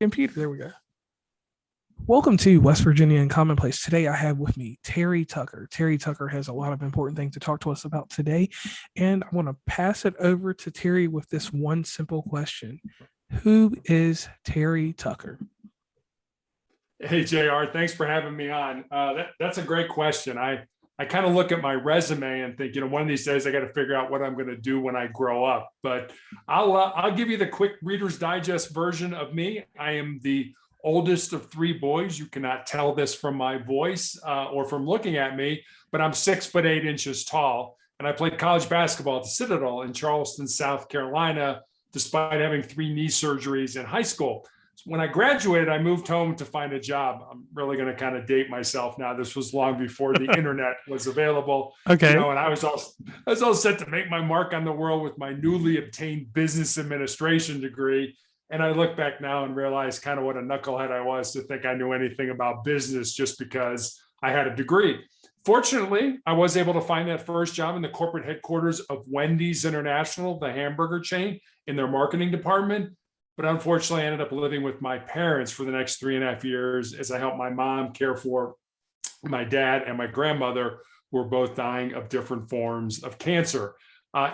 Computer, there we go. Welcome to West Virginia and Commonplace. Today I have with me Terry Tucker. Terry Tucker has a lot of important things to talk to us about today, and I want to pass it over to Terry with this one simple question. Who is Terry Tucker? Hey, JR, thanks for having me on. That's a great question. I kind of look at my resume and think, one of these days I got to figure out what I'm going to do when I grow up. But I'll give you the quick Reader's Digest version of me. I am the oldest of three boys. You cannot tell this from my voice or from looking at me, but I'm 6'8" tall. And I played college basketball at the Citadel in Charleston, South Carolina, despite having 3 knee surgeries in high school. When I graduated, I moved home to find a job. I'm really going to kind of date myself now. This was long before the internet was available. Okay. And I was all set to make my mark on the world with my newly obtained business administration degree. And I look back now and realize kind of what a knucklehead I was to think I knew anything about business just because I had a degree. Fortunately, I was able to find that first job in the corporate headquarters of Wendy's International, the hamburger chain, in their marketing department. But unfortunately, I ended up living with my parents for the next 3.5 years as I helped my mom care for my dad and my grandmother, who were both dying of different forms of cancer.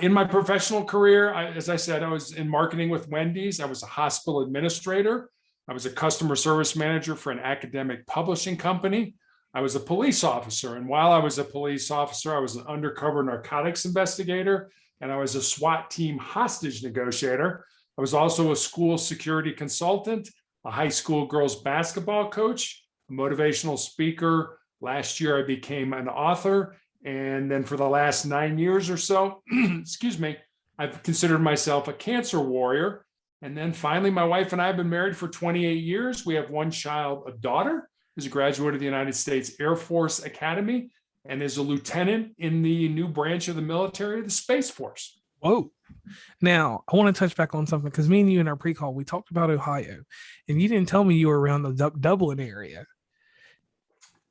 In my professional career, as I said, I was in marketing with Wendy's. I was a hospital administrator. I was a customer service manager for an academic publishing company. I was a police officer. And while I was a police officer, I was an undercover narcotics investigator, and I was a SWAT team hostage negotiator. I was also a school security consultant, a high school girls basketball coach, a motivational speaker. Last year, I became an author. And then for the last 9 years or so, I've considered myself a cancer warrior. And then finally, my wife and I have been married for 28 years. We have one child, a daughter, who's a graduate of the United States Air Force Academy and is a lieutenant in the new branch of the military, the Space Force. Whoa. Now, I want to touch back on something because me and you in our pre-call, we talked about Ohio, and you didn't tell me you were around the Dublin area.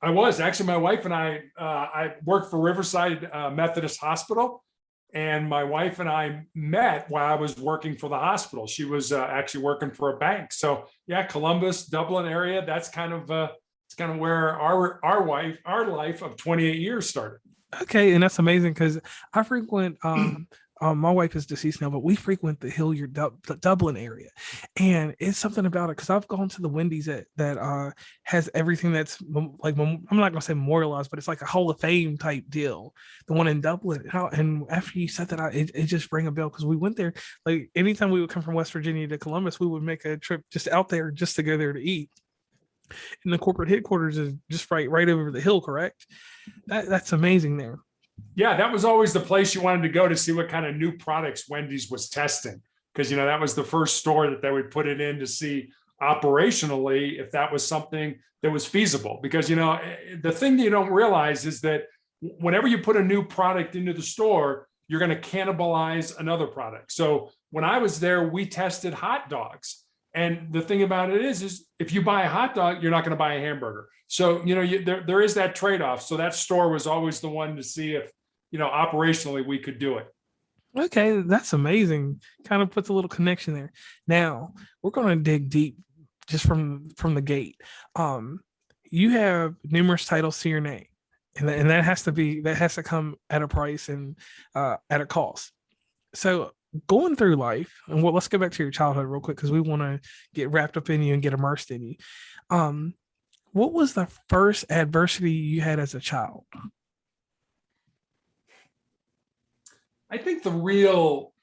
I was. Actually, my wife and I worked for Riverside Methodist Hospital, and my wife and I met while I was working for the hospital. She was actually working for a bank. So yeah, Columbus, Dublin area, that's kind of where our life of 28 years started. Okay, and that's amazing because I frequent my wife is deceased now, but we frequent the Hilliard, the Dublin area, and it's something about it because I've gone to the Wendy's that has everything that's like, I'm not gonna say memorialized, but it's like a Hall of Fame type deal. The one in Dublin, and after you said that, it just rang a bell because we went there. Like anytime we would come from West Virginia to Columbus, we would make a trip just out there just to go there to eat. And the corporate headquarters is just right over the hill, correct? That's amazing there. Yeah, that was always the place you wanted to go to see what kind of new products Wendy's was testing. Because, that was the first store that they would put it in to see operationally if that was something that was feasible. Because, the thing that you don't realize is that whenever you put a new product into the store, you're going to cannibalize another product. So when I was there, we tested hot dogs. And the thing about it is if you buy a hot dog, you're not going to buy a hamburger. So, there is that trade-off. So that store was always the one to see if, operationally we could do it. Okay, that's amazing. Kind of puts a little connection there. Now, we're going to dig deep just from the gate. You have numerous titles to your name, and that has to come at a price and at a cost. So going through life, and let's go back to your childhood real quick because we want to get wrapped up in you and get immersed in you. What was the first adversity you had as a child? I think the real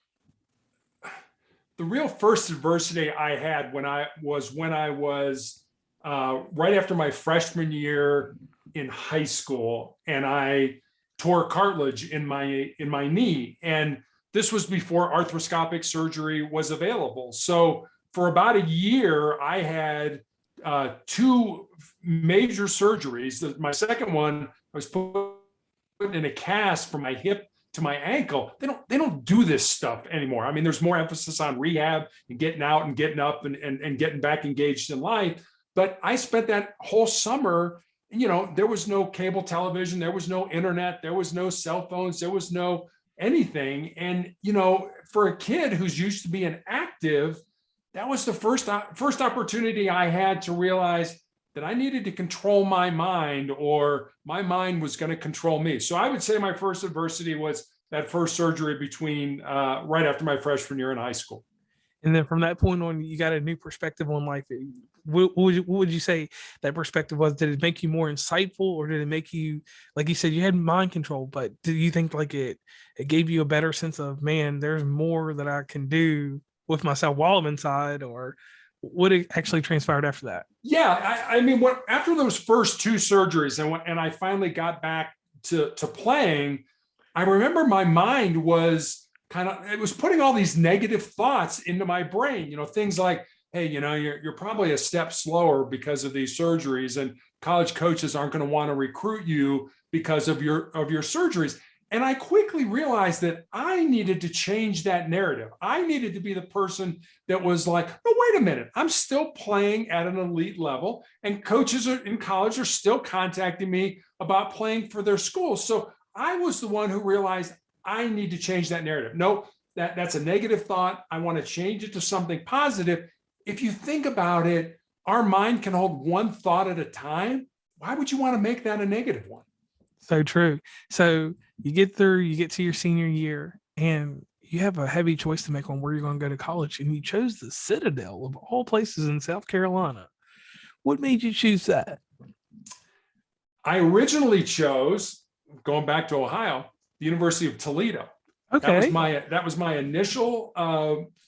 first adversity I had when I was right after my freshman year in high school, and I tore cartilage in my knee, and this was before arthroscopic surgery was available. So for about a year, I had 2 major surgeries. My second one, I was put in a cast from my hip to my ankle. They don't do this stuff anymore. I mean, there's more emphasis on rehab and getting out and getting up and getting back engaged in life. But I spent that whole summer, there was no cable television, there was no internet, there was no cell phones, there was no anything. And, for a kid who's used to being active, that was the first opportunity I had to realize that I needed to control my mind, or my mind was going to control me. So I would say my first adversity was that first surgery between right after my freshman year in high school. And then from that point on, you got a new perspective on life. What would you say that perspective was? Did it make you more insightful, or did it make you, like you said, you had mind control, but do you think like it gave you a better sense of, man, there's more that I can do with myself while I'm inside, or what actually transpired after that? Yeah, I mean, after those first two surgeries, and I finally got back to playing, I remember my mind was it was putting all these negative thoughts into my brain. Things like, hey, you're probably a step slower because of these surgeries, and college coaches aren't going to want to recruit you because of your surgeries. And I quickly realized that I needed to change that narrative. I needed to be the person that was like, no, wait a minute, I'm still playing at an elite level, and coaches in college are still contacting me about playing for their schools. So I was the one who realized I need to change that narrative. No, that's a negative thought. I want to change it to something positive. If you think about it, our mind can hold one thought at a time. Why would you want to make that a negative one? So true. So you get to your senior year, and you have a heavy choice to make on where you're going to go to college. And you chose the Citadel of all places in South Carolina. What made you choose that? I originally chose, going back to Ohio, the University of Toledo. Okay. That was my initial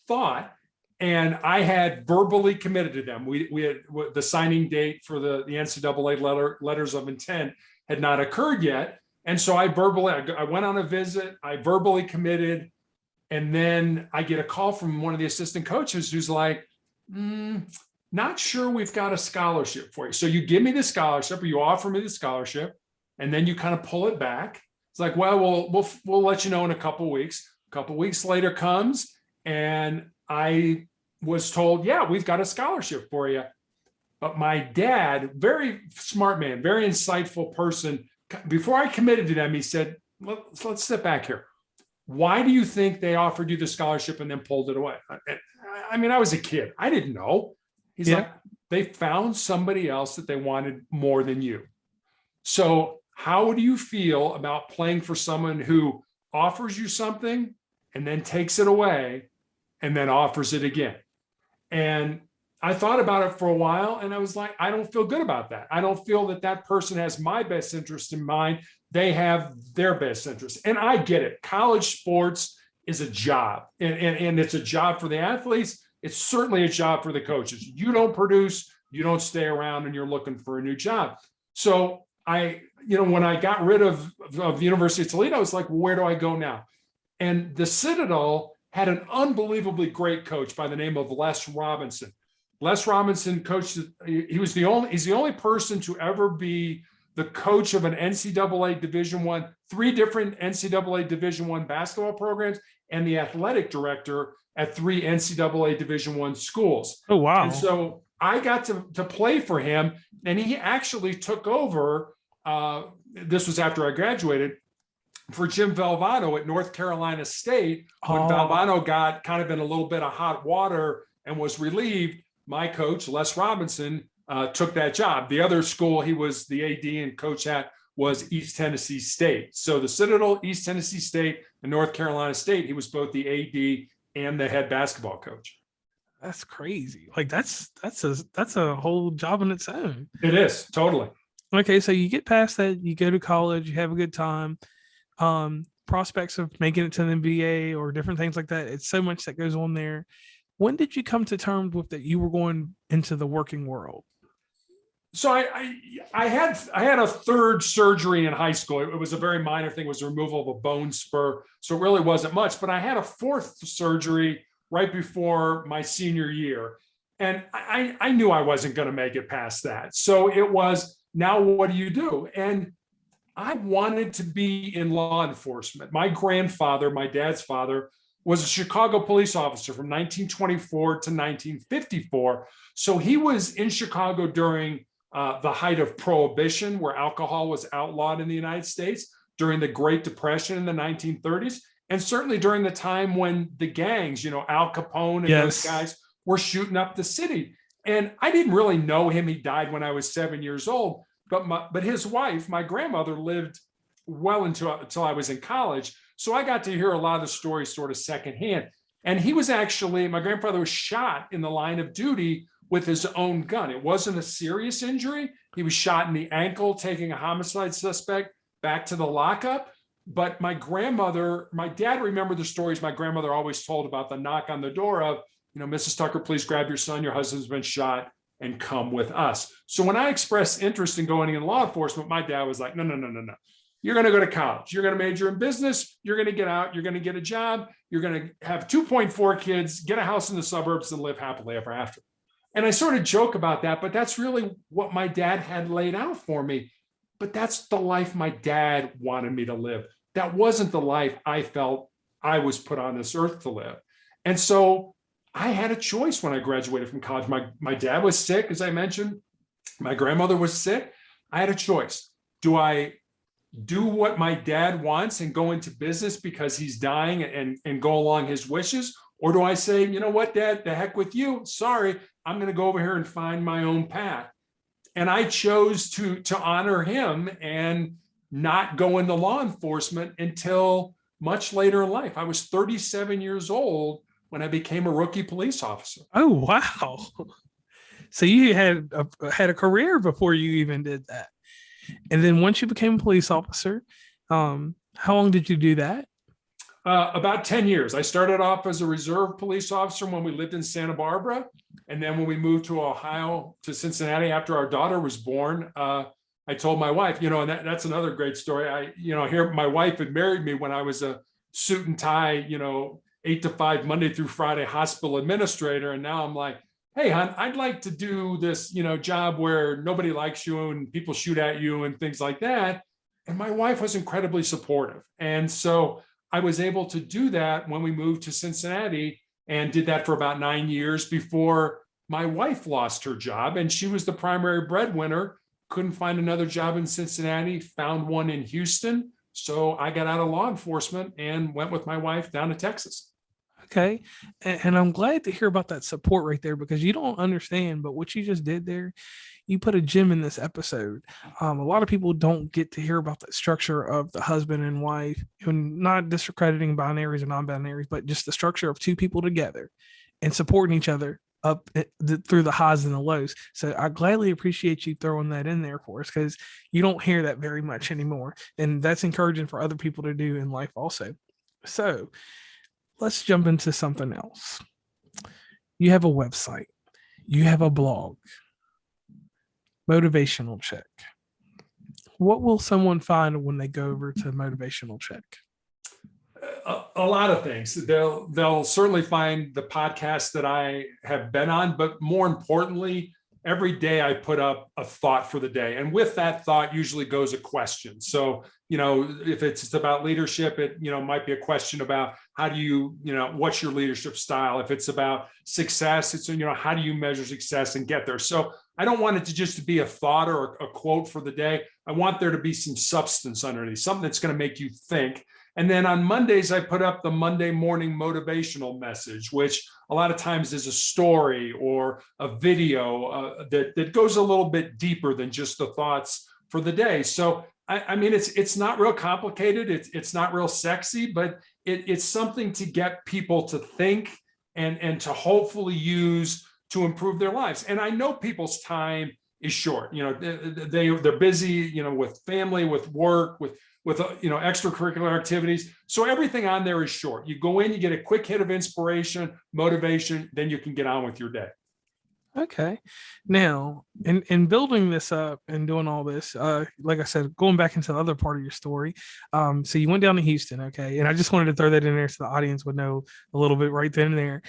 thought. And I had verbally committed to them. We had the signing date for the NCAA letters of intent had not occurred yet. And so I went on a visit, I verbally committed. And then I get a call from one of the assistant coaches who's like, not sure we've got a scholarship for you. So you give me the scholarship, or you offer me the scholarship, and then you kind of pull it back. It's like, well, we'll let you know in a couple of weeks. A couple of weeks later comes, and I was told, yeah, we've got a scholarship for you. But my dad, very smart man, very insightful person, before I committed to them, he said, let's step back here. Why do you think they offered you the scholarship and then pulled it away? I mean, I was a kid. I didn't know. He's like, they found somebody else that they wanted more than you. So how do you feel about playing for someone who offers you something and then takes it away and then offers it again? And I thought about it for a while, and I was like, I don't feel good about that. I don't feel that that person has my best interest in mind. They have their best interest. And I get it. College sports is a job, and it's a job for the athletes. It's certainly a job for the coaches. You don't produce, you don't stay around, and you're looking for a new job. So when I got rid of the University of Toledo, I was like, well, where do I go now? And the Citadel had an unbelievably great coach by the name of Les Robinson. Les Robinson coached, he's the only person to ever be the coach of an NCAA Division I, 3 different NCAA Division I basketball programs, and the athletic director at 3 NCAA Division I schools. Oh, wow. And so I got to play for him, and he actually took over, this was after I graduated, for Jim Valvano at North Carolina State. When Valvano got kind of in a little bit of hot water and was relieved, my coach, Les Robinson, took that job. The other school he was the AD and coach at was East Tennessee State. So the Citadel, East Tennessee State, and North Carolina State, he was both the AD and the head basketball coach. That's crazy. Like that's a whole job in its own. It is, totally. Okay, so you get past that, you go to college, you have a good time. Prospects of making it to the NBA or different things like that. It's so much that goes on there. When did you come to terms with that you were going into the working world? So I had a third surgery in high school. It was a very minor thing. It was removal of a bone spur. So it really wasn't much, but I had a fourth surgery right before my senior year. And I knew I wasn't going to make it past that. So it was, now what do you do? And I wanted to be in law enforcement. My grandfather, my dad's father, was a Chicago police officer from 1924 to 1954. So he was in Chicago during the height of Prohibition, where alcohol was outlawed in the United States, during the Great Depression in the 1930s, and certainly during the time when the gangs, Al Capone and those guys were shooting up the city. And I didn't really know him. He died when I was 7 years old. But his wife, my grandmother, lived well until I was in college. So I got to hear a lot of the stories sort of secondhand. And he was actually, my grandfather was shot in the line of duty with his own gun. It wasn't a serious injury. He was shot in the ankle, taking a homicide suspect back to the lockup. But my dad remembered the stories my grandmother always told about the knock on the door of, Mrs. Tucker, please grab your son. Your husband's been shot and come with us. So when I expressed interest in going in law enforcement, my dad was like, no. You're going to go to college. You're going to major in business. You're going to get out. You're going to get a job. You're going to have 2.4 kids, get a house in the suburbs, and live happily ever after. And I sort of joke about that, but that's really what my dad had laid out for me. But that's the life my dad wanted me to live. That wasn't the life I felt I was put on this earth to live. And so I had a choice when I graduated from college. My dad was sick, as I mentioned. My grandmother was sick. I had a choice. Do I do what my dad wants and go into business because he's dying and go along his wishes? Or do I say, you know what, Dad, the heck with you. Sorry, I'm going to go over here and find my own path. And I chose to honor him and not go into law enforcement until much later in life. I was 37 years old when I became a rookie police officer. Oh, wow. So you had a career before you even did that. And then once you became a police officer, how long did you do that? About 10 years. I started off as a reserve police officer when we lived in Santa Barbara. And then when we moved to Ohio, to Cincinnati, after our daughter was born, I told my wife, and that's another great story. Here my wife had married me when I was a suit and tie, 8 to 5, Monday through Friday hospital administrator. And now I'm like, hey, hon, I'd like to do this, job where nobody likes you and people shoot at you and things like that. And my wife was incredibly supportive. And so I was able to do that when we moved to Cincinnati, and did that for about 9 years before my wife lost her job. And she was the primary breadwinner, couldn't find another job in Cincinnati, found one in Houston. So I got out of law enforcement and went with my wife down to Texas. Okay. And I'm glad to hear about that support right there, because you don't understand, but what you just did there, you put a gem in this episode. A lot of people don't get to hear about the structure of the husband and wife, and not discrediting binaries or non-binaries, but just the structure of two people together and supporting each other up through the highs and the lows. So I gladly appreciate you throwing that in there for us, because you don't hear that very much anymore. And that's encouraging for other people to do in life also. So let's jump into something else. You have a website, you have a blog, Motivational Check. What will someone find when they go over to Motivational Check? A lot of things. They'll certainly find the podcast that I have been on, but more importantly, every day I put up a thought for the day. And with that thought usually goes a question. So, if it's about leadership, it, might be a question about how do you, what's your leadership style? If it's about success, it's, how do you measure success and get there? So I don't want it to just be a thought or a quote for the day. I want there to be some substance underneath, something that's going to make you think. And then on Mondays, I put up the Monday morning motivational message, which a lot of times is a story or a video that goes a little bit deeper than just the thoughts for the day. So, I mean, it's not real complicated. It's not real sexy, but it's something to get people to think and to hopefully use to improve their lives. And I know people's time is short. They're busy, with family, with work, with extracurricular activities. So everything on there is short. You go in, you get a quick hit of inspiration, motivation, then you can get on with your day. Okay. Now, in building this up and doing all this, like I said, going back into the other part of your story, so you went down to Houston, okay? And I just wanted to throw that in there so the audience would know a little bit right then and there.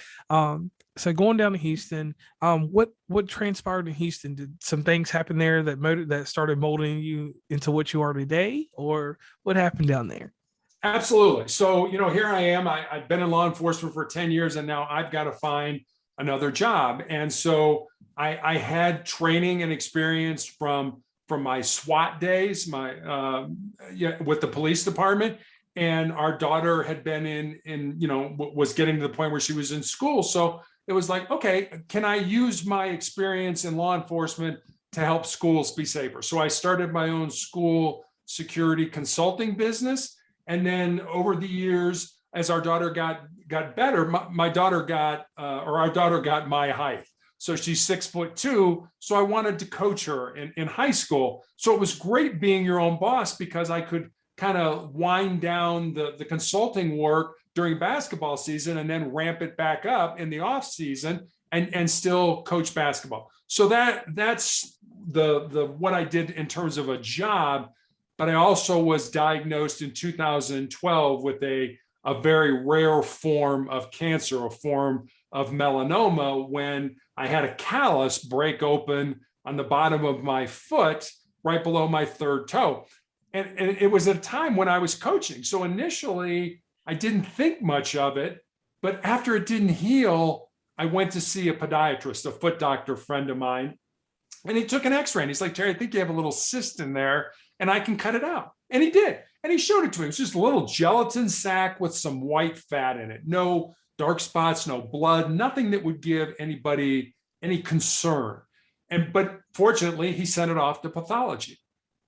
So going down to Houston, what transpired in Houston? Did some things happen there that started molding you into what you are today, or what happened down there? Absolutely. So, here I am. I've been in law enforcement for 10 years, and now I've got to find another job. And so I had training and experience from my SWAT days, with the police department. And our daughter had been was getting to the point where she was in school. So it was like, okay, can I use my experience in law enforcement to help schools be safer? So I started my own school security consulting business. And then over the years, as our daughter got better, my daughter got, or our daughter got my height. So she's 6'2". So I wanted to coach her in high school. So it was great being your own boss because I could kind of wind down the consulting work during basketball season and then ramp it back up in the off season and still coach basketball. So that's the what I did in terms of a job. But I also was diagnosed in 2012 with a very rare form of cancer, a form of melanoma, when I had a callus break open on the bottom of my foot right below my third toe. And it was at a time when I was coaching. So initially, I didn't think much of it. But after it didn't heal, I went to see a podiatrist, a foot doctor friend of mine. And he took an x-ray and he's like, Terry, I think you have a little cyst in there and I can cut it out. And he did. And he showed it to me. It was just a little gelatin sac with some white fat in it. No dark spots, no blood, nothing that would give anybody any concern. But fortunately, he sent it off to pathology.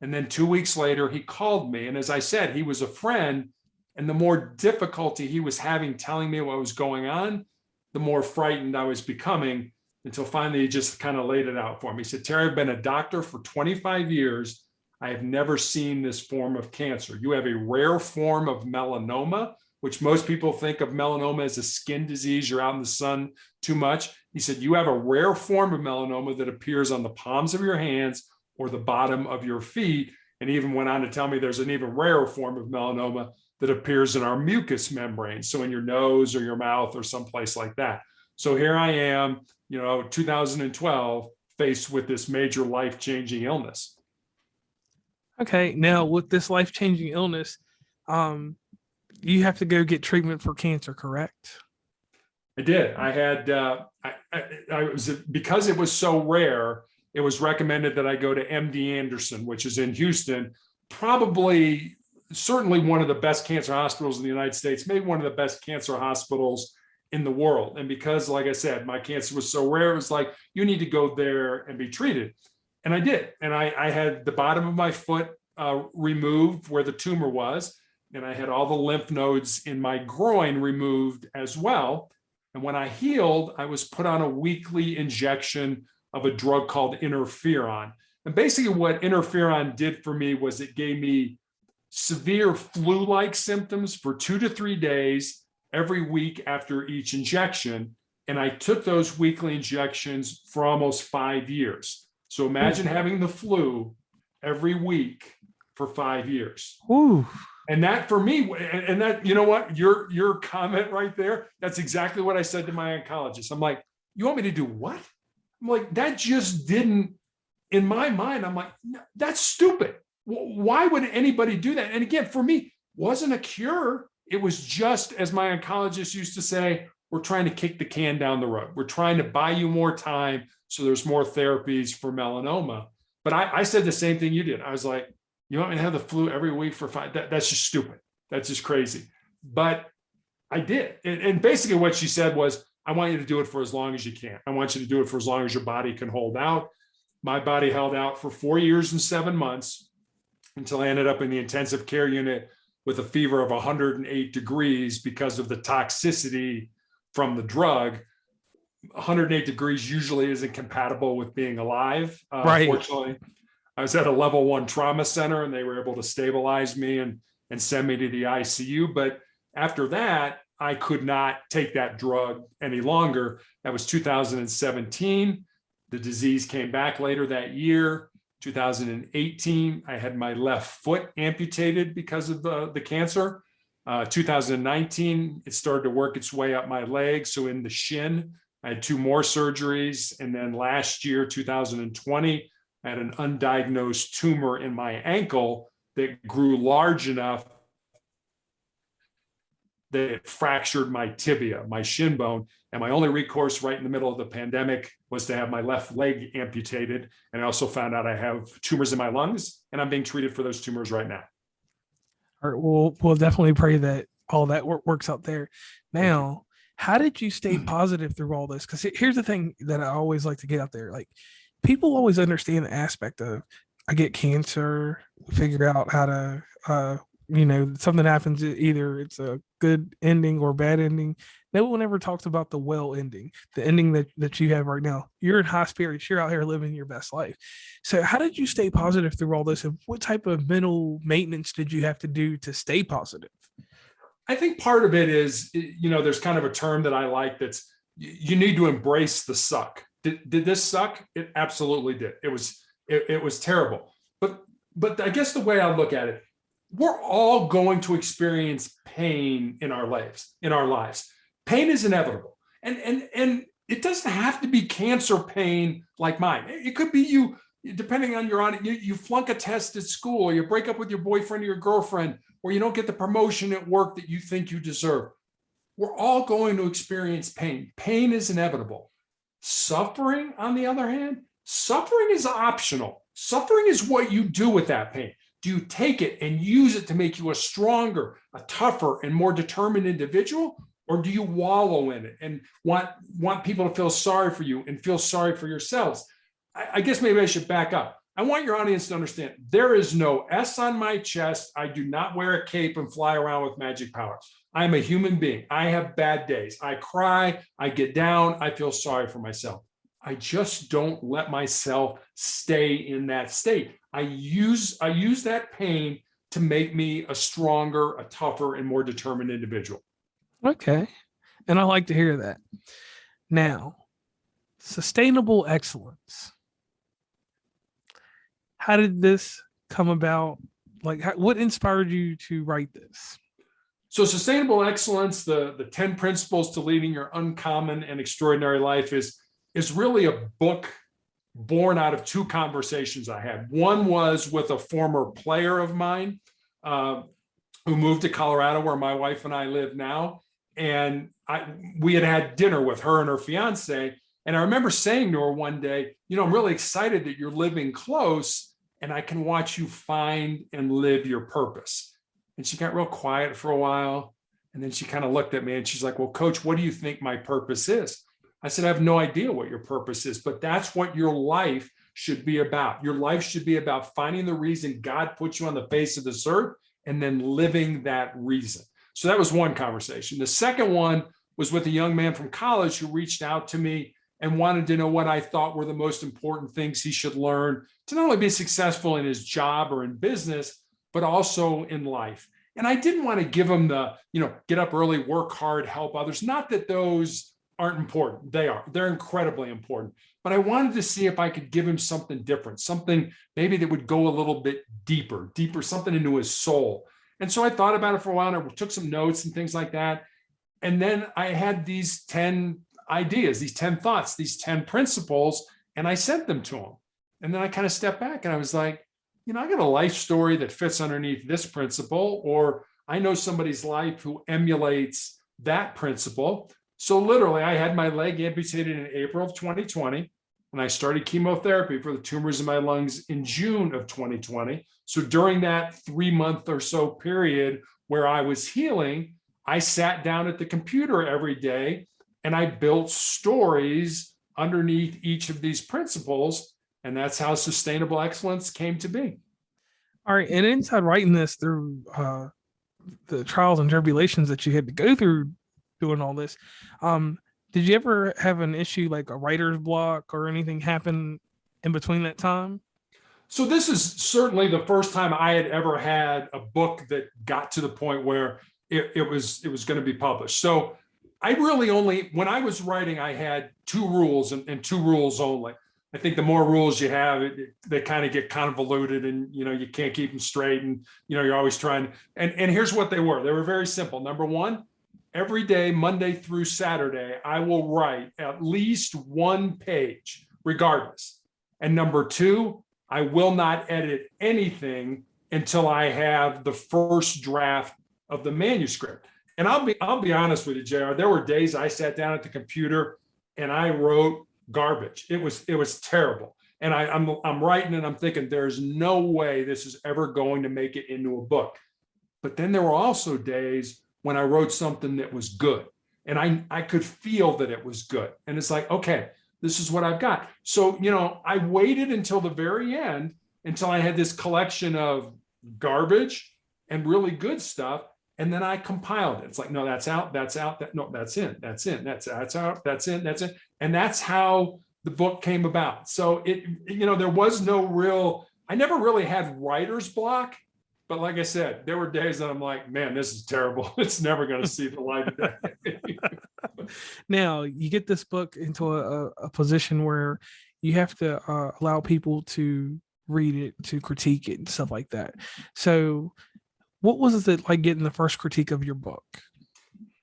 And then 2 weeks later, he called me. And as I said, he was a friend. And the more difficulty he was having telling me what was going on, the more frightened I was becoming, until finally he just kind of laid it out for me. He said, Terry, I've been a doctor for 25 years. I have never seen this form of cancer. You have a rare form of melanoma, which most people think of melanoma as a skin disease. You're out in the sun too much. He said, you have a rare form of melanoma that appears on the palms of your hands or the bottom of your feet. And even went on to tell me there's an even rarer form of melanoma that appears in our mucous membrane. So in your nose or your mouth or someplace like that. So here I am, 2012, faced with this major life-changing illness. Okay, now with this life-changing illness, you have to go get treatment for cancer, correct? I did. I had, I was, because it was so rare, it was recommended that I go to MD Anderson, which is in Houston, certainly one of the best cancer hospitals in the United States, maybe one of the best cancer hospitals in the world. And because, like I said, my cancer was so rare, it was like, you need to go there and be treated. And I did. And I had the bottom of my foot removed where the tumor was. And I had all the lymph nodes in my groin removed as well. And when I healed, I was put on a weekly injection of a drug called interferon. And basically what interferon did for me was it gave me severe flu-like symptoms for 2 to 3 days every week after each injection. And I took those weekly injections for almost 5 years. So imagine having the flu every week for 5 years. Ooh. And that for me, and that, you know what, your comment right there, that's exactly what I said to my oncologist. I'm like, you want me to do what? I'm like, that just didn't, in my mind, I'm like, no, that's stupid. Why would anybody do that? And again, for me, wasn't a cure. It was just, as my oncologist used to say, we're trying to kick the can down the road. We're trying to buy you more time so there's more therapies for melanoma. But I said the same thing you did. I was like, you want me to have the flu every week for 5? That's just stupid. That's just crazy. But I did. And basically what she said was, I want you to do it for as long as you can. I want you to do it for as long as your body can hold out. My body held out for 4 years and 7 months until I ended up in the intensive care unit with a fever of 108 degrees because of the toxicity from the drug. 108 degrees usually isn't compatible with being alive. Right. Fortunately, I was at a level 1 trauma center and they were able to stabilize me and send me to the ICU. But after that, I could not take that drug any longer. That was 2017. The disease came back later that year. 2018, I had my left foot amputated because of the cancer. 2019, it started to work its way up my leg. So in the shin, I had 2 more surgeries. And then last year, 2020, I had an undiagnosed tumor in my ankle that grew large enough that it fractured my tibia, my shin bone. And my only recourse right in the middle of the pandemic was to have my left leg amputated. And I also found out I have tumors in my lungs and I'm being treated for those tumors right now. All right, we'll definitely pray that all that works out there. Now, How did you stay positive through all this? Because here's the thing that I always like to get out there. Like, people always understand the aspect of, I get cancer, figure out how to, something happens, either it's a good ending or bad ending. No one ever talks about the well ending, the ending that you have right now. You're in high spirits, you're out here living your best life. So how did you stay positive through all this? And what type of mental maintenance did you have to do to stay positive? I think part of it is, there's kind of a term that I like that's, you need to embrace the suck. Did this suck? It absolutely did. It was terrible. But I guess the way I look at it, we're all going to experience pain in our lives. Pain is inevitable. And it doesn't have to be cancer pain like mine. It could be you, depending on you flunk a test at school, or you break up with your boyfriend or your girlfriend, or you don't get the promotion at work that you think you deserve. We're all going to experience pain. Pain is inevitable. Suffering, on the other hand, suffering is optional. Suffering is what you do with that pain. Do you take it and use it to make you a stronger, a tougher, and more determined individual? Or do you wallow in it and want people to feel sorry for you and feel sorry for yourselves? I guess maybe I should back up. I want your audience to understand there is no S on my chest. I do not wear a cape and fly around with magic powers. I'm a human being. I have bad days. I cry, I get down, I feel sorry for myself. I just don't let myself stay in that state. I use that pain to make me a stronger, a tougher, and more determined individual. Okay. And I like to hear that. Now, sustainable excellence. How did this come about? Like, what inspired you to write this? So sustainable excellence, the 10 principles to leading your uncommon and extraordinary life is really a book born out of two conversations I had. One was with a former player of mine who moved to Colorado, where my wife and I live now. And we had dinner with her and her fiance. And I remember saying to her one day, I'm really excited that you're living close and I can watch you find and live your purpose. And she got real quiet for a while. And then she kind of looked at me and she's like, well, Coach, what do you think my purpose is? I said, I have no idea what your purpose is, but that's what your life should be about. Your life should be about finding the reason God put you on the face of this earth and then living that reason. So that was one conversation. The second one was with a young man from college who reached out to me and wanted to know what I thought were the most important things he should learn to not only be successful in his job or in business, but also in life. And I didn't want to give him the, get up early, work hard, help others. Not that those aren't important. They are. They're incredibly important. But I wanted to see if I could give him something different, something maybe that would go a little bit deeper, something into his soul. And so I thought about it for a while and I took some notes and things like that. And then I had these 10 ideas, these 10 thoughts, these 10 principles, and I sent them to him. And then I kind of stepped back and I was like, I got a life story that fits underneath this principle, or I know somebody's life who emulates that principle. So literally, I had my leg amputated in April of 2020, and I started chemotherapy for the tumors in my lungs in June of 2020. So during that 3-month or so period where I was healing, I sat down at the computer every day and I built stories underneath each of these principles. And that's how sustainable excellence came to be. All right. And inside writing this, through the trials and tribulations that you had to go through doing all this, did you ever have an issue like a writer's block or anything happen in between that time? So this is certainly the first time I had ever had a book that got to the point where it was going to be published. So I really only, when I was writing, I had 2 rules and 2 rules only. I think the more rules you have, they kind of get convoluted and, you can't keep them straight. And, you're always trying. And here's what they were. They were very simple. Number 1, every day, Monday through Saturday, I will write at least 1 page regardless. And number 2, I will not edit anything until I have the first draft of the manuscript. And I'll be honest with you, JR, there were days I sat down at the computer and I wrote garbage. It was terrible. And I'm writing and I'm thinking there's no way this is ever going to make it into a book. But then there were also days when I wrote something that was good. And I could feel that it was good. And it's like, okay, this is what I've got. So, I waited until the very end, until I had this collection of garbage and really good stuff. And then I compiled it. It's like, no, that's out, that's out, no, that's in, that's in, that's out, that's in, that's in. And that's how the book came about. So there was no real, I never really had writer's block. But like I said, there were days that I'm like, man, this is terrible. It's never going to see the light of day. Now you get this book into a position where you have to allow people to read it, to critique it and stuff like that. So what was it like getting the first critique of your book?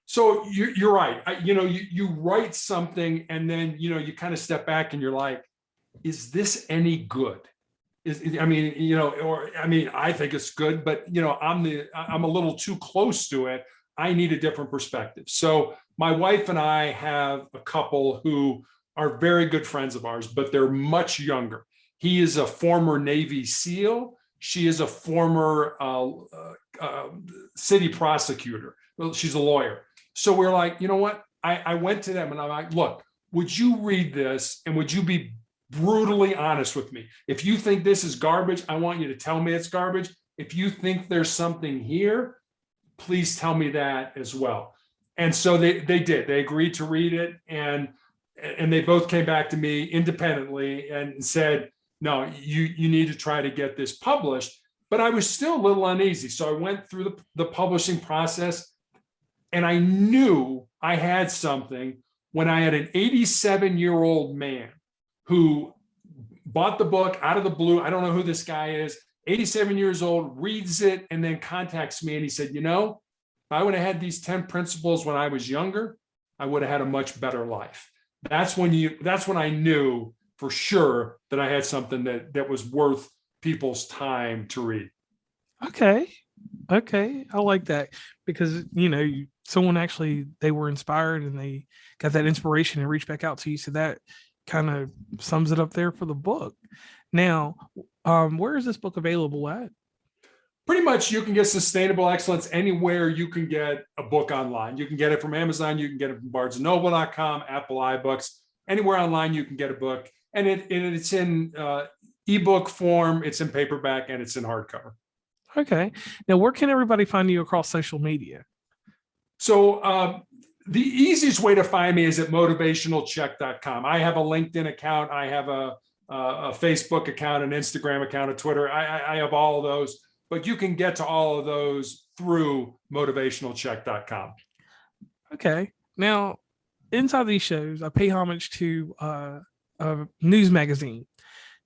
So you're right. You write something and then, you kind of step back and you're like, is this any good? I think it's good, but I'm a little too close to it. I need a different perspective. So my wife and I have a couple who are very good friends of ours, but they're much younger. He is a former Navy SEAL. She is a former city prosecutor. Well, she's a lawyer. So we're like, you know what? I went to them and I'm like, look, would you read this and would you be brutally honest with me? If you think this is garbage, I want you to tell me it's garbage. If you think there's something here, please tell me that as well. And so they did. They agreed to read it, and they both came back to me independently and said, no, you need to try to get this published. But I was still a little uneasy. So I went through the publishing process, and I knew I had something when I had an 87-year-old man who bought the book out of the blue. I don't know who this guy is, 87 years old, reads it, and then contacts me. And he said, if I would have had these 10 principles when I was younger, I would have had a much better life. That's when I knew for sure that I had something that was worth people's time to read. Okay. I like that because, someone actually, they were inspired and they got that inspiration and reached back out to you. So that kind of sums it up there for the book. Now, where is this book available at? Pretty much you can get Sustainable Excellence anywhere you can get a book online. You can get it from Amazon. You can get it from barnesandnoble.com, Apple iBooks, anywhere online you can get a book. And it's in ebook form, it's in paperback, and it's in hardcover. Okay. Now, where can everybody find you across social media? So the easiest way to find me is at motivationalcheck.com. I have a LinkedIn account. I have a Facebook account, an Instagram account, a Twitter. I have all of those, but you can get to all of those through motivationalcheck.com. Okay. Now, inside these shows, I pay homage to a news magazine,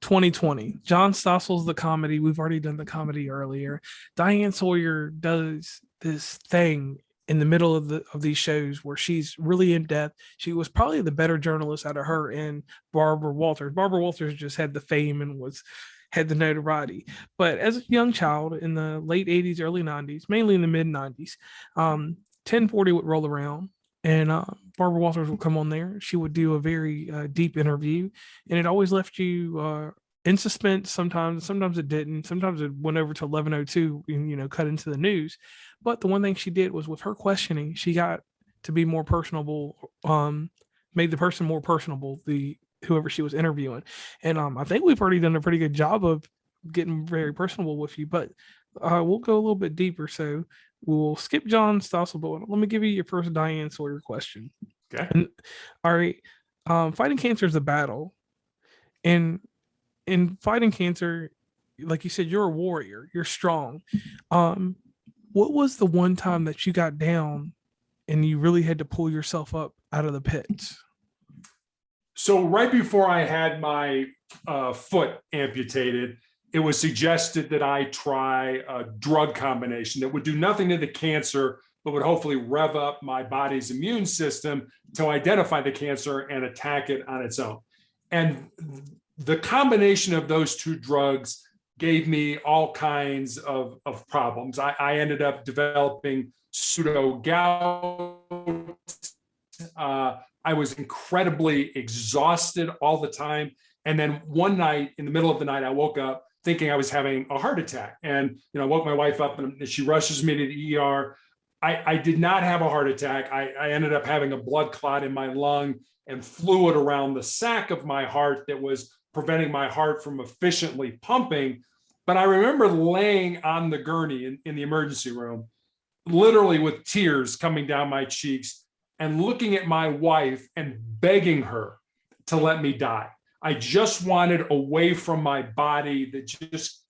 2020. John Stossel's the comedy. We've already done the comedy earlier. Diane Sawyer does this thing in the middle of these shows where she's really in depth. She was probably the better journalist out of her and Barbara Walters. Barbara Walters just had the fame and had the notoriety. But as a young child in the late 80s, early 90s, mainly in the mid 90s, 1040 would roll around and Barbara Walters would come on there. She would do a very deep interview, and it always left you in suspense. Sometimes it didn't. Sometimes it went over to 11:02 and cut into the news. But the one thing she did was with her questioning, she got to be more personable, made the person more personable, whoever she was interviewing. And I think we've already done a pretty good job of getting very personable with you, but we'll go a little bit deeper. So we'll skip John Stossel, but let me give you your first Diane Sawyer question. Okay. And, all right. Fighting cancer is a battle. And in fighting cancer, like you said, you're a warrior, you're strong. What was the one time that you got down and you really had to pull yourself up out of the pits? So right before I had my foot amputated, it was suggested that I try a drug combination that would do nothing to the cancer, but would hopefully rev up my body's immune system to identify the cancer and attack it on its own. And the combination of those two drugs gave me all kinds of problems. I ended up developing pseudo-gout. I was incredibly exhausted all the time. And then one night, in the middle of the night, I woke up thinking I was having a heart attack. And I woke my wife up and she rushes me to the ER. I did not have a heart attack. I ended up having a blood clot in my lung and fluid around the sac of my heart that was preventing my heart from efficiently pumping. But I remember laying on the gurney in the emergency room, literally with tears coming down my cheeks, and looking at my wife and begging her to let me die. I just wanted away from my body that just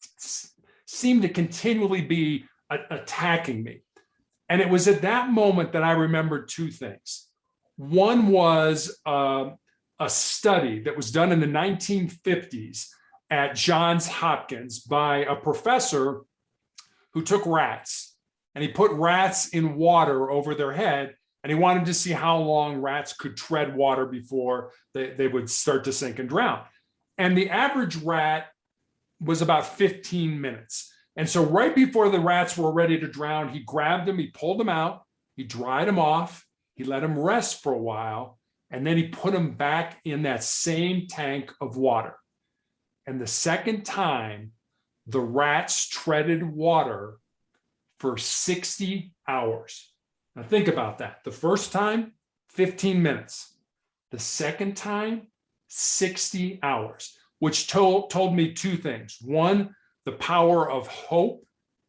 seemed to continually be attacking me. And it was at that moment that I remembered two things. One was a study that was done in the 1950s at Johns Hopkins by a professor who took rats, and he put rats in water over their head, and he wanted to see how long rats could tread water before they would start to sink and drown. And the average rat was about 15 minutes. And so right before the rats were ready to drown, he grabbed them, he pulled them out, he dried them off, he let them rest for a while, and then he put them back in that same tank of water. And the second time, the rats treaded water for 60 hours. Now think about that. The first time, 15 minutes. The second time, 60 hours, which told me two things. One, the power of hope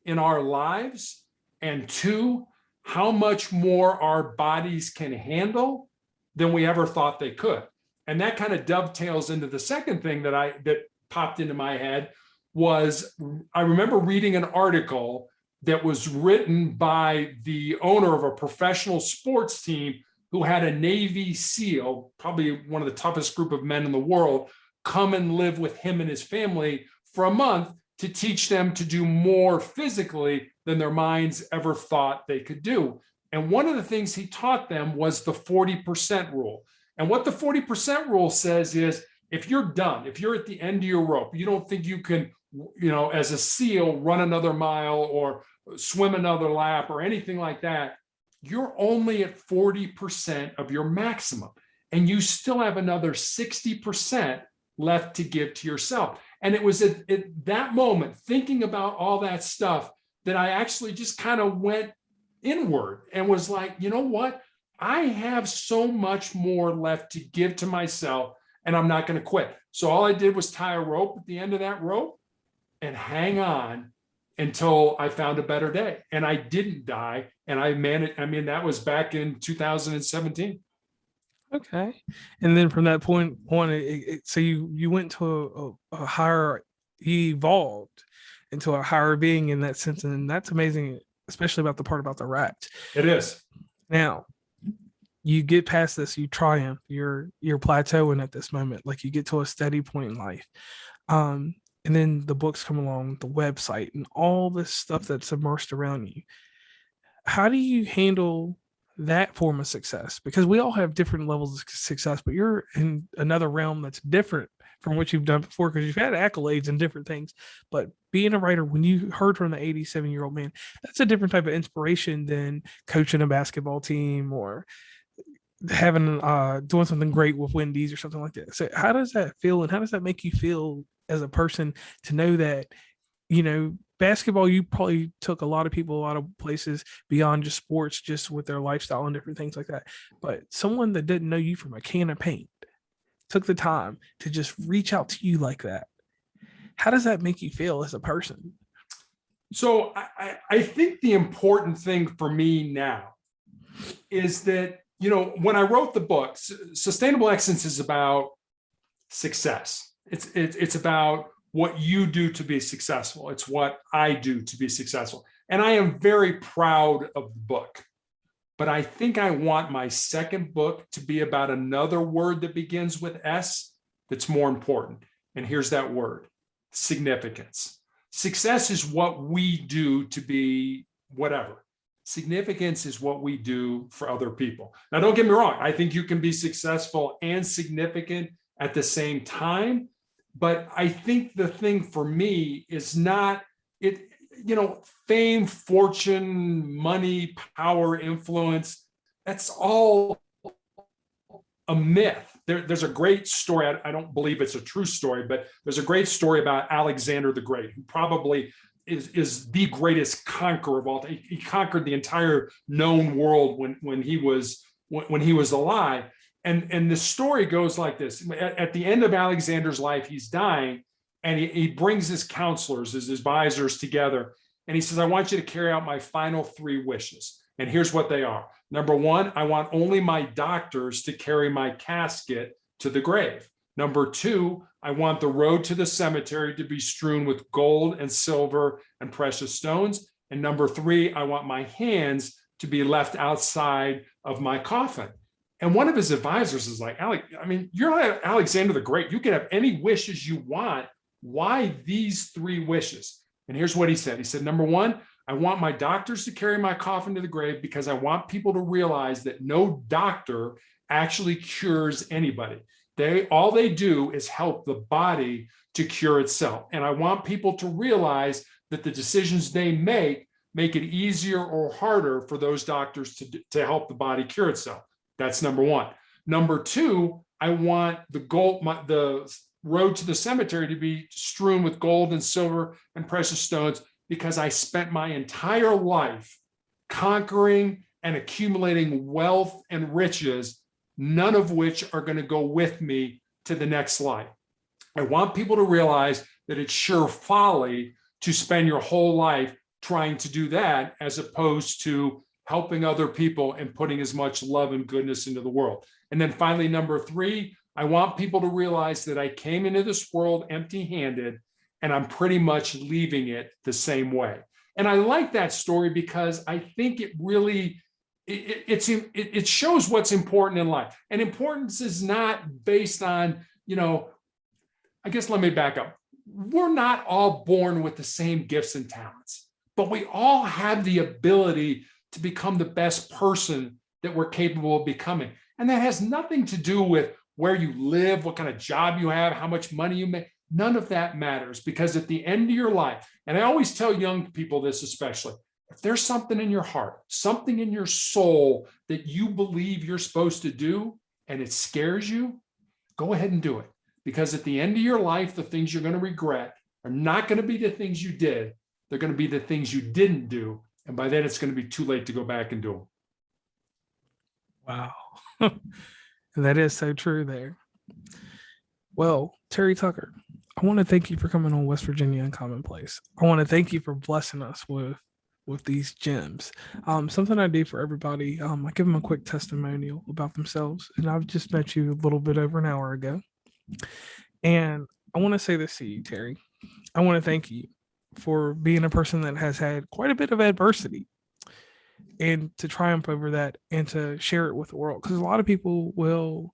in our lives, and two, how much more our bodies can handle than we ever thought they could. And that kind of dovetails into the second thing that popped into my head was, I remember reading an article that was written by the owner of a professional sports team who had a Navy SEAL, probably one of the toughest group of men in the world, come and live with him and his family for a month to teach them to do more physically than their minds ever thought they could do. And one of the things he taught them was the 40% rule. And what the 40% rule says is, if you're done, if you're at the end of your rope, you don't think you can, as a SEAL, run another mile or swim another lap or anything like that, you're only at 40% of your maximum. And you still have another 60% left to give to yourself. And it was at that moment, thinking about all that stuff, that I actually just kind of went inward and was like, you know what? I have so much more left to give to myself, and I'm not going to quit. So all I did was tie a rope at the end of that rope and hang on until I found a better day. And I didn't die. And I managed. I mean, that was back in 2017. Okay. And then from that point on, so you went to a higher, you evolved into a higher being in that sense. And that's amazing, especially about the part about the rats. It is. Now, you get past this, you triumph, you're plateauing at this moment, like you get to a steady point in life. And then the books come along, the website, and all this stuff that's immersed around you. How do you handle that form of success? Because we all have different levels of success, but you're in another realm that's different from what you've done before, because you've had accolades and different things. But being a writer, when you heard from the 87-year-old man, that's a different type of inspiration than coaching a basketball team or having doing something great with Wendy's or something like that. So how does that feel, and how does that make you feel as a person to know that, basketball, you probably took a lot of people a lot of places beyond just sports, just with their lifestyle and different things like that. But someone that didn't know you from a can of paint took the time to just reach out to you like that. How does that make you feel as a person? So I think the important thing for me now is that, when I wrote the book, Sustainable Excellence is about success. It's about what you do to be successful. It's what I do to be successful. And I am very proud of the book. But I think I want my second book to be about another word that begins with S that's more important. And here's that word: significance. Success is what we do to be whatever. Significance is what we do for other people. Now, don't get me wrong. I think you can be successful and significant at the same time. But I think the thing for me is not it, fame, fortune, money, power, influence. That's all a myth. There's a great story. I don't believe it's a true story, but there's a great story about Alexander the Great, who probably is the greatest conqueror of all time. He conquered the entire known world when he was alive. And the story goes like this: at the end of Alexander's life, he's dying, and he brings his counselors, his advisors together, and he says, "I want you to carry out my final 3 wishes." And here's what they are. Number 1, I want only my doctors to carry my casket to the grave. Number 2, I want the road to the cemetery to be strewn with gold and silver and precious stones. And number 3, I want my hands to be left outside of my coffin. And one of his advisors is like, you're Alexander the Great. You can have any wishes you want. Why these 3 wishes? And here's what he said. He said, number 1, I want my doctors to carry my coffin to the grave because I want people to realize that no doctor actually cures anybody. All they do is help the body to cure itself. And I want people to realize that the decisions they make it easier or harder for those doctors to help the body cure itself. That's number 1. Number 2, I want the road to the cemetery to be strewn with gold and silver and precious stones because I spent my entire life conquering and accumulating wealth and riches, none of which are going to go with me to the next life. I want people to realize that it's sure folly to spend your whole life trying to do that as opposed to helping other people and putting as much love and goodness into the world. And then finally, number 3, I want people to realize that I came into this world empty-handed and I'm pretty much leaving it the same way. And I like that story because I think it really, it shows what's important in life. And importance is not based on, I guess let me back up. We're not all born with the same gifts and talents, but we all have the ability to become the best person that we're capable of becoming. And that has nothing to do with where you live, what kind of job you have, how much money you make. None of that matters because at the end of your life, and I always tell young people this especially, if there's something in your heart, something in your soul that you believe you're supposed to do and it scares you, go ahead and do it. Because at the end of your life, the things you're going to regret are not going to be the things you did. They're going to be the things you didn't do. And by then it's going to be too late to go back and do them. Wow. That is so true there. Well, Terry Tucker, I want to thank you for coming on West Virginia and Commonplace. I want to thank you for blessing us with these gems. Something I do for everybody, I give them a quick testimonial about themselves. And I've just met you a little bit over an hour ago. And I want to say this to you, Terry. I want to thank you for being a person that has had quite a bit of adversity and to triumph over that and to share it with the world. Because a lot of people will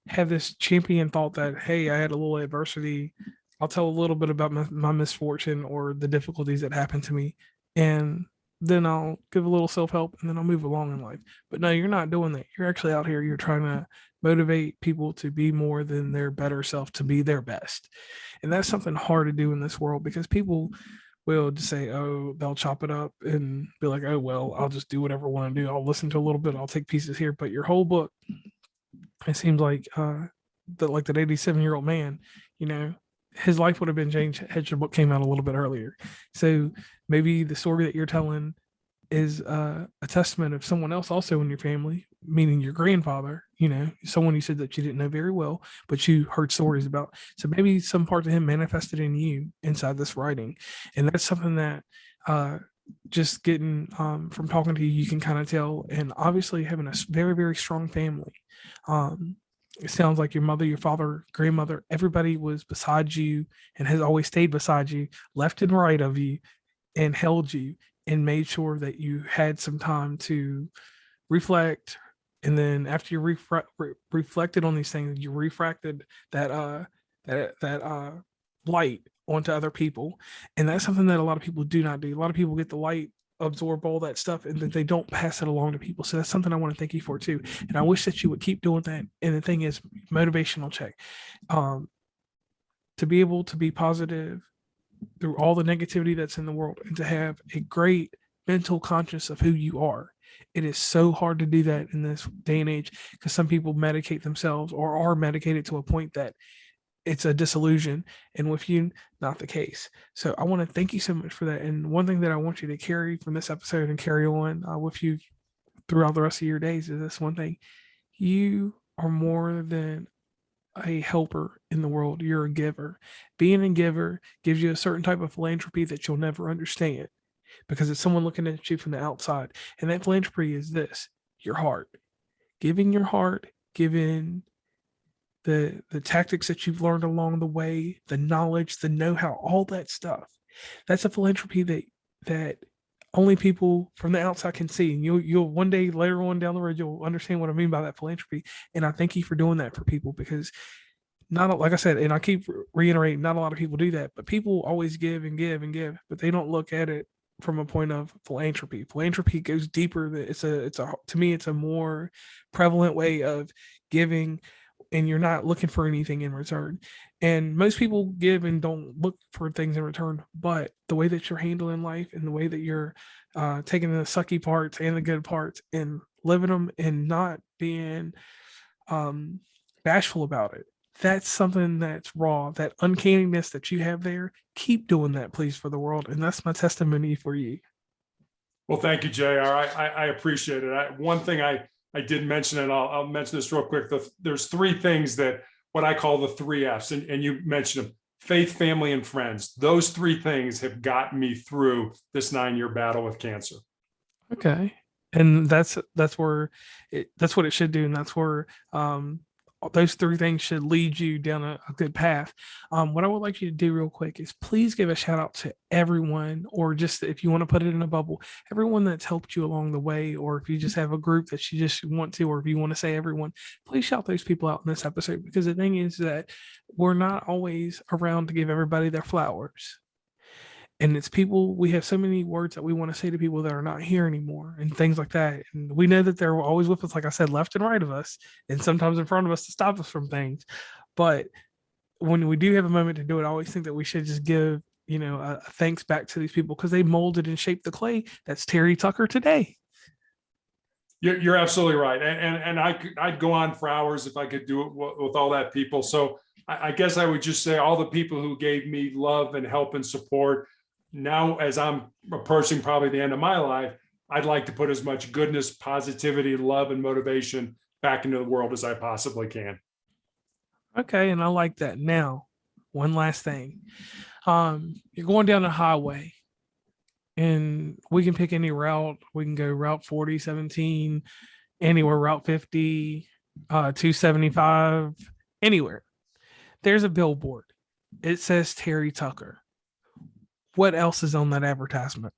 have this champion thought that, hey, I had a little adversity. I'll tell a little bit about my misfortune or the difficulties that happened to me. And then I'll give a little self-help and then I'll move along in life. But no, you're not doing that. You're actually out here. You're trying to motivate people to be more than their better self, to be their best. And that's something hard to do in this world because people will just say, oh, they'll chop it up and be like, oh, well, I'll just do whatever I want to do. I'll listen to a little bit. I'll take pieces here. But your whole book, it seems like that 87-year-old man, his life would have been changed had your book came out a little bit earlier. So maybe the story that you're telling is a testament of someone else also in your family, meaning your grandfather, someone you said that you didn't know very well, but you heard stories about. So maybe some parts of him manifested in you inside this writing. And that's something that just getting from talking to you, you can kind of tell. And obviously having a very, very strong family. It sounds like your mother, your father, grandmother, everybody was beside you and has always stayed beside you, left and right of you, and held you and made sure that you had some time to reflect. And then after you reflected on these things, you refracted that light onto other people. And that's something that a lot of people do not do. A lot of people get the light, absorb all that stuff, and then they don't pass it along to people. So that's something I want to thank you for too. And I wish that you would keep doing that. And the thing is, motivational check. To be able to be positive through all the negativity that's in the world and to have a great mental conscious of who you are. It is so hard to do that in this day and age because some people medicate themselves or are medicated to a point that it's a disillusion, and with you, not the case. So I want to thank you so much for that. And one thing that I want you to carry from this episode and carry on with you throughout the rest of your days is this one thing: you are more than a helper in the world. You're a giver. Being a giver gives you a certain type of philanthropy that you'll never understand, because it's someone looking at you from the outside. And that philanthropy is this: your heart. Giving your heart, giving the tactics that you've learned along the way, the knowledge, the know-how, all that stuff. That's a philanthropy that only people from the outside can see. And you'll one day later on down the road, you'll understand what I mean by that philanthropy. And I thank you for doing that for people, because not, like I said, and I keep reiterating, not a lot of people do that, but people always give and give and give, but they don't look at it from a point of philanthropy. Philanthropy goes deeper. It's a to me, it's a more prevalent way of giving, and you're not looking for anything in return. And most people give and don't look for things in return, but the way that you're handling life and the way that you're taking the sucky parts and the good parts and living them and not being bashful about it, that's something that's raw. That uncanniness that you have there, keep doing that, please, for the world. And that's my testimony for you. Well, thank you, JR. I appreciate it. One thing I did mention, and I'll mention this real quick. There's three things that what I call the three F's, and you mentioned them: faith, family, and friends. Those three things have gotten me through this 9-year battle with cancer. Okay. And that's where that's what it should do. And that's where those three things should lead you down a good path. What I would like you to do real quick is please give a shout out to everyone, or just if you want to put it in a bubble, everyone that's helped you along the way, or if you just have a group that you just want to, or if you want to say everyone, please shout those people out in this episode, because the thing is that we're not always around to give everybody their flowers. And it's people, we have so many words that we want to say to people that are not here anymore and things like that. And we know that they're always with us, like I said, left and right of us, and sometimes in front of us to stop us from things. But when we do have a moment to do it, I always think that we should just give, a thanks back to these people, because they molded and shaped the clay that's Terry Tucker today. You're absolutely right. And I'd go on for hours if I could do it with all that people. So I guess I would just say all the people who gave me love and help and support. Now, as I'm approaching probably the end of my life, I'd like to put as much goodness, positivity, love, and motivation back into the world as I possibly can. Okay, and I like that. Now, one last thing. You're going down the highway, and we can pick any route. We can go Route 40, 17, anywhere, Route 50, 275, anywhere. There's a billboard. It says Terry Tucker. What else is on that advertisement?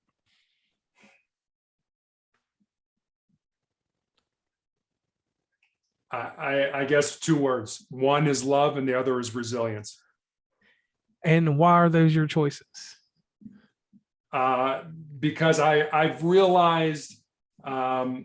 I guess two words. One is love and the other is resilience. And why are those your choices? Because I've realized I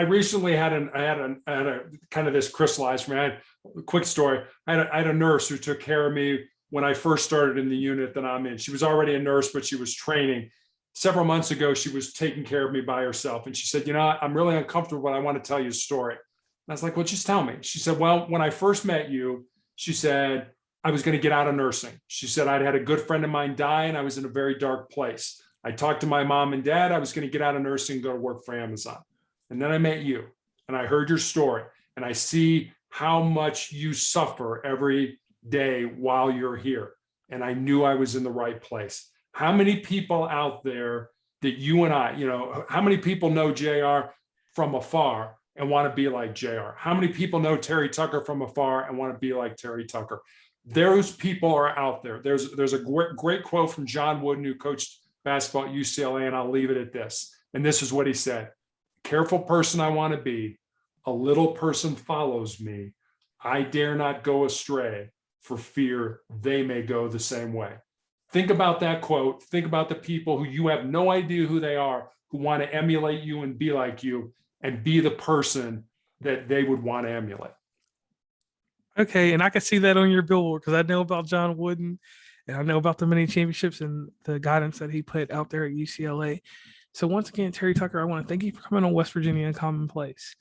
recently had a kind of this crystallized for me. I had a quick story. I had a nurse who took care of me when I first started in the unit that I'm in. She was already a nurse, but she was training. Several months ago, she was taking care of me by herself. And she said, I'm really uncomfortable, but I want to tell you a story. And I was like, well, just tell me. She said, well, when I first met you, she said, I was going to get out of nursing. She said, I'd had a good friend of mine die and I was in a very dark place. I talked to my mom and dad. I was going to get out of nursing and go to work for Amazon. And then I met you and I heard your story and I see how much you suffer every day while you're here. And I knew I was in the right place. How many people out there that you and I, how many people know JR from afar and want to be like JR? How many people know Terry Tucker from afar and want to be like Terry Tucker? Those people are out there. There's a great quote from John Wooden, who coached basketball at UCLA, and I'll leave it at this. And this is what he said: careful person I want to be, a little person follows me. I dare not go astray for fear they may go the same way. Think about that quote. Think about the people who you have no idea who they are, who want to emulate you and be like you and be the person that they would want to emulate. Okay, and I can see that on your billboard because I know about John Wooden and I know about the many championships and the guidance that he put out there at UCLA. So once again, Terry Tucker, I want to thank you for coming on West Virginia and Commonplace.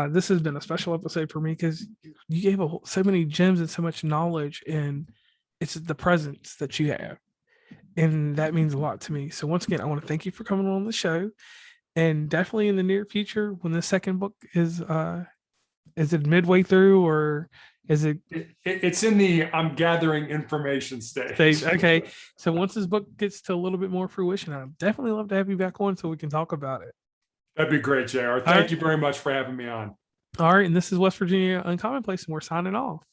This has been a special episode for me because you gave so many gems and so much knowledge, and it's the presence that you have, and that means a lot to me. So once again, I want to thank you for coming on the show, and definitely in the near future, when the second book is it midway through or is it? It's in the I'm gathering information stage. Okay. So once this book gets to a little bit more fruition, I'd definitely love to have you back on so we can talk about it. That'd be great, JR. Thank you very much for having me on. All right. And this is West Virginia Uncommon Place, and we're signing off.